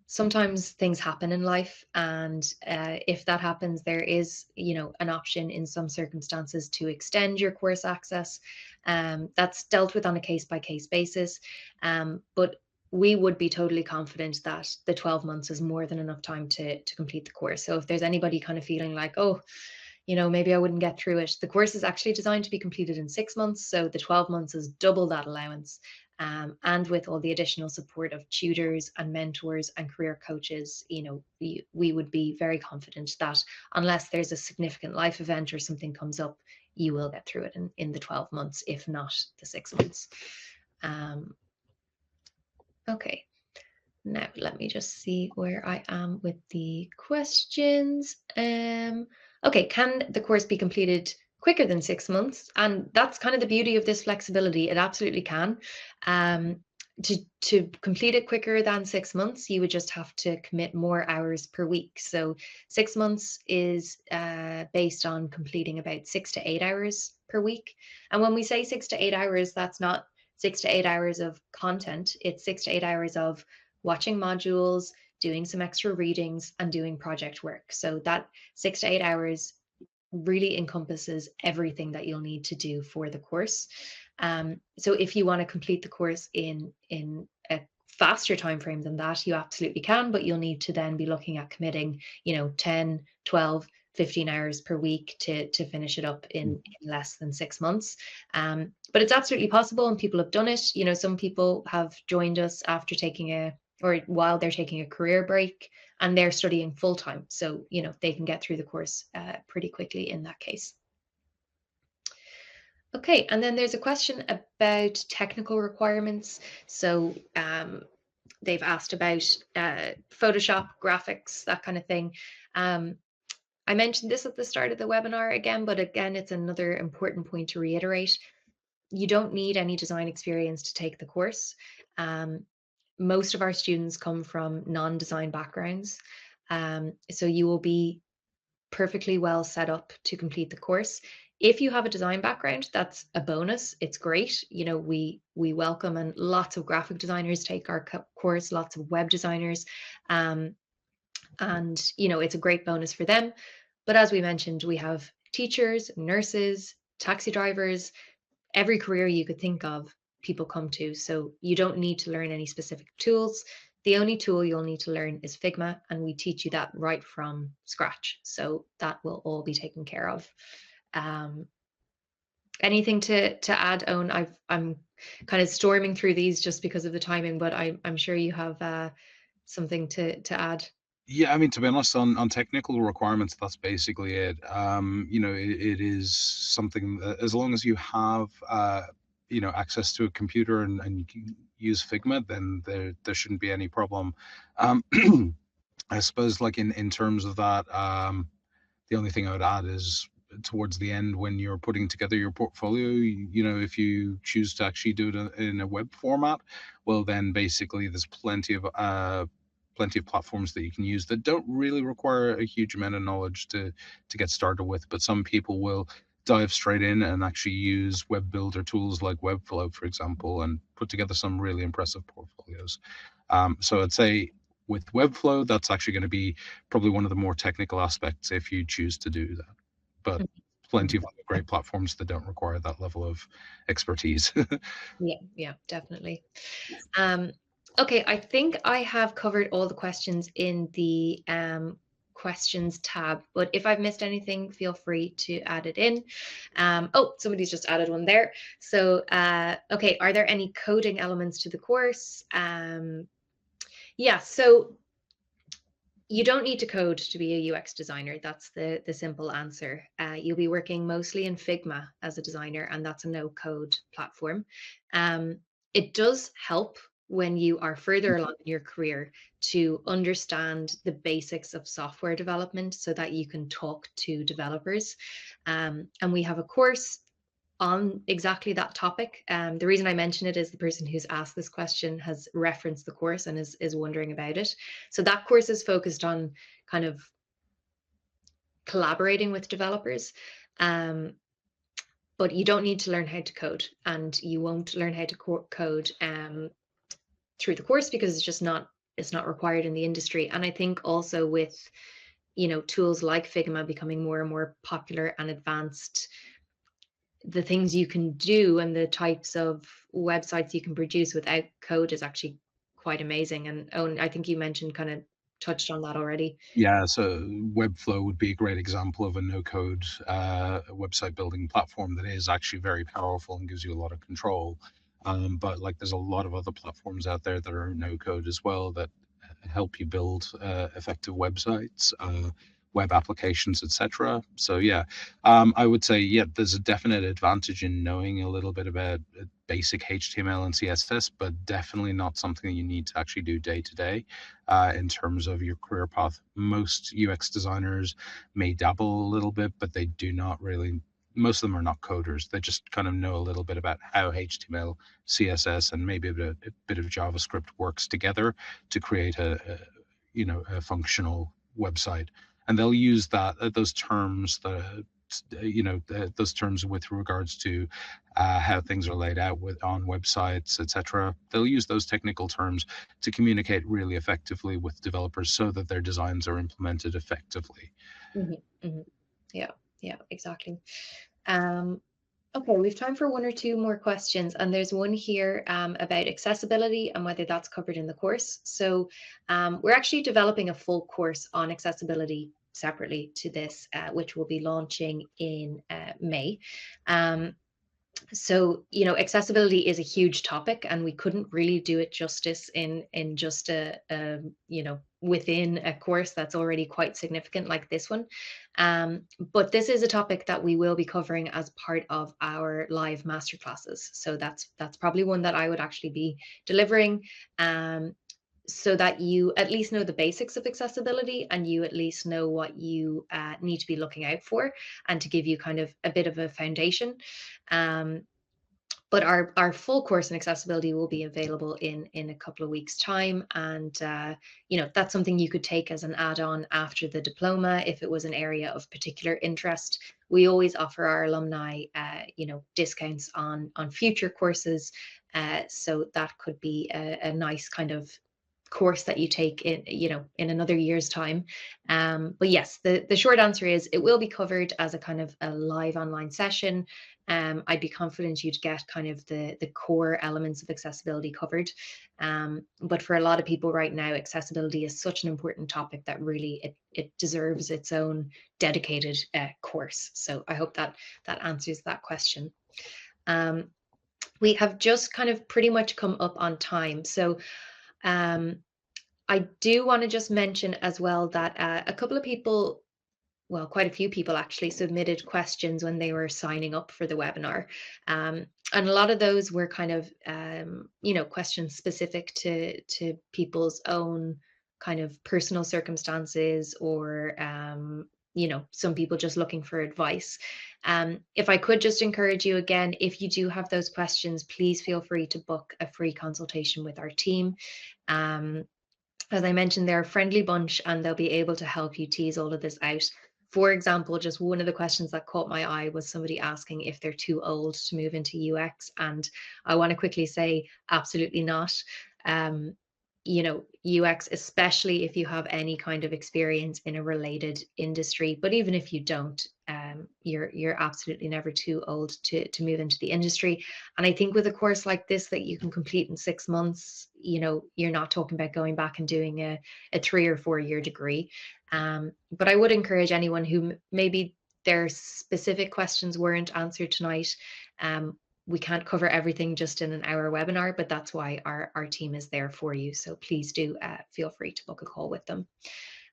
sometimes things happen in life. And if that happens, there is, an option in some circumstances to extend your course access. That's dealt with on a case by case basis. But we would be totally confident that the 12 months is more than enough time to complete the course. So if there's anybody kind of feeling like, oh, maybe I wouldn't get through it. The course is actually designed to be completed in 6 months, so the 12 months is double that allowance. And with all the additional support of tutors and mentors and career coaches, we would be very confident that unless there's a significant life event or something comes up, you will get through it in the 12 months, if not the 6 months. Okay. Now, let me just see where I am with the questions. Okay, can the course be completed quicker than 6 months? And that's kind of the beauty of this flexibility. It absolutely can. To complete it quicker than 6 months, you would just have to commit more hours per week. So 6 months is based on completing about 6 to 8 hours per week. And when we say 6 to 8 hours, that's not 6 to 8 hours of content. It's 6 to 8 hours of watching modules, doing some extra readings, and doing project work. So that 6 to 8 hours really encompasses everything that you'll need to do for the course. So if you want to complete the course in a faster time frame than that, you absolutely can, but you'll need to then be looking at committing, 10, 12, 15 hours per week to finish it up in less than 6 months. But it's absolutely possible, and people have done it. Some people have joined us after while they're taking a career break, and they're studying full time. So, they can get through the course pretty quickly in that case. Okay, and then there's a question about technical requirements. So they've asked about Photoshop, graphics, that kind of thing. I mentioned this at the start of the webinar again, but again, it's another important point to reiterate. You don't need any design experience to take the course. Most of our students come from non-design backgrounds, so you will be perfectly well set up to complete the course. If you have a design background, that's a bonus. It's great. We welcome, and lots of graphic designers take our course, lots of web designers, and it's a great bonus for them. But as we mentioned, we have teachers, nurses, taxi drivers, every career you could think of, people come to. So you don't need to learn any specific tools. The only tool you'll need to learn is Figma, and we teach you that right from scratch. So that will all be taken care of. Anything to add, Owen? I'm kind of storming through these just because of the timing, but I'm sure you have something to add. Yeah, I mean, to be honest, on technical requirements, that's basically it. It is something that, as long as you have, access to a computer and you can use Figma, then there shouldn't be any problem. I suppose, like in terms of that, the only thing I would add is towards the end when you're putting together your portfolio, if you choose to actually do it in a web format, well, then basically there's plenty of platforms that you can use that don't really require a huge amount of knowledge to get started with. But some people will dive straight in and actually use web builder tools like Webflow, for example, and put together some really impressive portfolios. So I'd say with Webflow, that's actually going to be probably one of the more technical aspects if you choose to do that. But plenty of other great platforms that don't require that level of expertise. Yeah, definitely. Okay, I think I have covered all the questions in the questions tab, but if I've missed anything, feel free to add it in. Oh, somebody's just added one there. So, okay, are there any coding elements to the course? Yeah, so you don't need to code to be a UX designer. That's the simple answer. You'll be working mostly in Figma as a designer, and that's a no-code platform. It does help when you are further along in your career to understand the basics of software development so that you can talk to developers. And we have a course on exactly that topic. The reason I mention it is the person who's asked this question has referenced the course and is wondering about it. So that course is focused on kind of collaborating with developers. But you don't need to learn how to code, and you won't learn how to code through the course because it's not required in the industry. And I think also with tools like Figma becoming more and more popular and advanced, the things you can do and the types of websites you can produce without code is actually quite amazing. And Owen, I think you mentioned kind of touched on that already. Yeah, so Webflow would be a great example of a no-code website building platform that is actually very powerful and gives you a lot of control. But like, there's a lot of other platforms out there that are no-code as well that help you build effective websites, web applications, etc. So yeah, I would say yeah, there's a definite advantage in knowing a little bit about basic HTML and CSS, but definitely not something that you need to actually do day to day in terms of your career path. Most UX designers may dabble a little bit, but they do not really. Most of them are not coders. They just kind of know a little bit about how HTML, CSS, and maybe a bit of JavaScript works together to create a functional website. And they'll use that those terms, those terms with regards to how things are laid out on websites, etc. They'll use those technical terms to communicate really effectively with developers so that their designs are implemented effectively. Hmm. Hmm. Yeah, yeah, exactly. Um, okay, we've time for one or two more questions, and there's one here about accessibility and whether that's covered in the course. So we're actually developing a full course on accessibility separately to this, which will be launching in May. Um, so accessibility is a huge topic, and we couldn't really do it justice in just within a course that's already quite significant like this one. But this is a topic that we will be covering as part of our live masterclasses, so that's probably one that I would actually be delivering, so that you at least know the basics of accessibility, and you at least know what you need to be looking out for, and to give you kind of a bit of a foundation. Um, but our full course in accessibility will be available in a couple of weeks' time, and that's something you could take as an add-on after the diploma if it was an area of particular interest. We always offer our alumni, discounts on future courses, so that could be a nice kind of course that you take in another year's time. But yes, the short answer is it will be covered as a kind of a live online session. I'd be confident you'd get kind of the core elements of accessibility covered. But for a lot of people right now, accessibility is such an important topic that really it deserves its own dedicated course. So I hope that answers that question. Um, we have just kind of pretty much come up on time. So um, I do want to just mention as well that a couple of people, well, quite a few people actually submitted questions when they were signing up for the webinar. And a lot of those were kind of, questions specific to people's own kind of personal circumstances, or, some people just looking for advice. If I could just encourage you again, if you do have those questions, please feel free to book a free consultation with our team. Um, as I mentioned, they're a friendly bunch, and they'll be able to help you tease all of this out. For example, just one of the questions that caught my eye was somebody asking if they're too old to move into UX. And I want to quickly say, absolutely not. Um, UX, especially if you have any kind of experience in a related industry, but even if you don't, you're absolutely never too old to move into the industry. And I think with a course like this that you can complete in 6 months, you're not talking about going back and doing a 3 or 4 year degree. But I would encourage anyone who maybe their specific questions weren't answered tonight. We can't cover everything just in an hour webinar, but that's why our team is there for you. So please do feel free to book a call with them.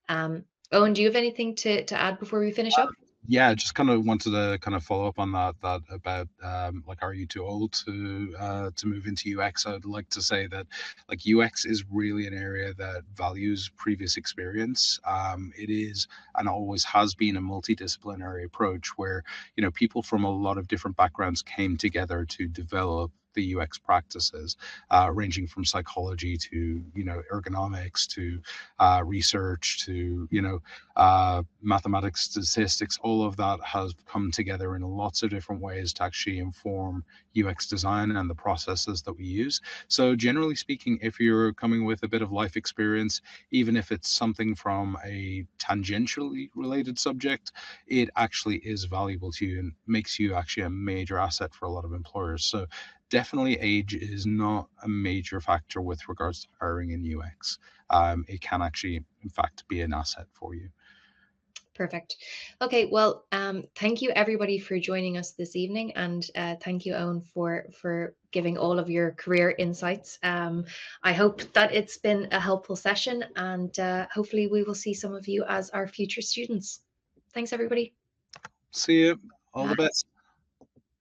Owen, do you have anything to add before we finish up? Yeah, just kind of wanted to kind of follow up on that about like, are you too old to move into UX? I'd like to say that like UX is really an area that values previous experience. It is and always has been a multidisciplinary approach where people from a lot of different backgrounds came together to develop the UX practices, ranging from psychology to ergonomics to research to mathematics, statistics. All of that has come together in lots of different ways to actually inform UX design and the processes that we use. So generally speaking, if you're coming with a bit of life experience, even if it's something from a tangentially related subject, it actually is valuable to you and makes you actually a major asset for a lot of employers. So definitely age is not a major factor with regards to hiring in UX. It can actually, in fact, be an asset for you. Perfect. Okay, well, thank you everybody for joining us this evening, and thank you, Owen, for giving all of your career insights. I hope that it's been a helpful session, and hopefully we will see some of you as our future students. Thanks, everybody. See you. All the Bye. best.